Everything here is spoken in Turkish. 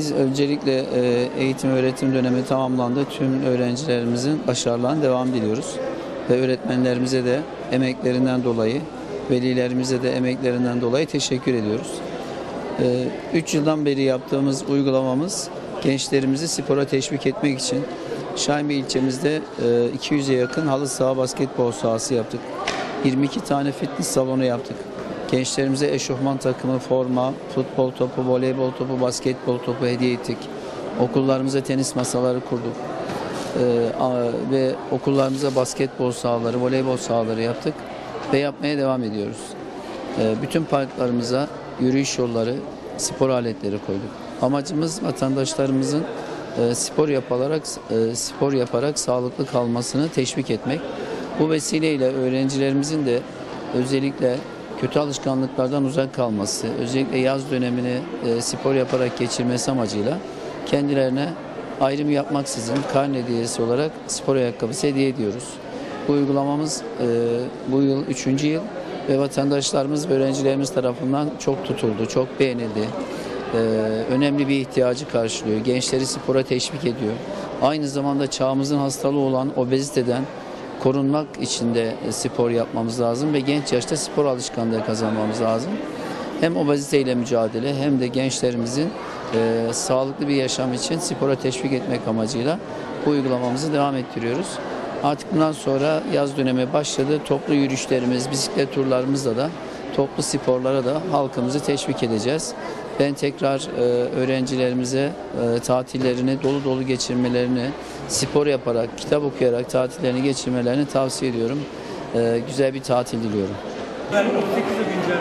Biz öncelikle eğitim öğretim dönemi tamamlandı. Tüm öğrencilerimizin başarılarına devam diliyoruz. Ve öğretmenlerimize de emeklerinden dolayı, velilerimize de emeklerinden dolayı teşekkür ediyoruz. 3 yıldan beri yaptığımız uygulamamız gençlerimizi spora teşvik etmek için Şahinbey ilçemizde 200'e yakın halı saha basketbol sahası yaptık. 22 tane fitness salonu yaptık. Gençlerimize eşofman takımı, forma, futbol topu, voleybol topu, basketbol topu hediye ettik. Okullarımıza tenis masaları kurduk. Ve okullarımıza basketbol sahaları, voleybol sahaları yaptık ve yapmaya devam ediyoruz. Bütün parklarımıza yürüyüş yolları, spor aletleri koyduk. Amacımız vatandaşlarımızın spor yaparak sağlıklı kalmasını teşvik etmek. Bu vesileyle öğrencilerimizin de özellikle kötü alışkanlıklardan uzak kalması, özellikle yaz dönemini spor yaparak geçirmesi amacıyla kendilerine ayrım yapmaksızın karne hediyesi olarak spor ayakkabısı hediye ediyoruz. Bu uygulamamız bu yıl 3. yıl ve vatandaşlarımız ve öğrencilerimiz tarafından çok tutuldu, çok beğenildi. Önemli bir ihtiyacı karşılıyor. Gençleri spora teşvik ediyor. Aynı zamanda çağımızın hastalığı olan obeziteden korunmak için de spor yapmamız lazım ve genç yaşta spor alışkanlığı kazanmamız lazım. Hem obeziteyle mücadele hem de gençlerimizin sağlıklı bir yaşam için spora teşvik etmek amacıyla bu uygulamamızı devam ettiriyoruz. Artık bundan sonra yaz dönemi başladı. Toplu yürüyüşlerimiz, bisiklet turlarımızla da toplu sporlara da halkımızı teşvik edeceğiz. Ben tekrar öğrencilerimize tatillerini dolu dolu geçirmelerini, spor yaparak, kitap okuyarak tatillerini geçirmelerini tavsiye ediyorum. Güzel bir tatil diliyorum. Ben 38'e güncel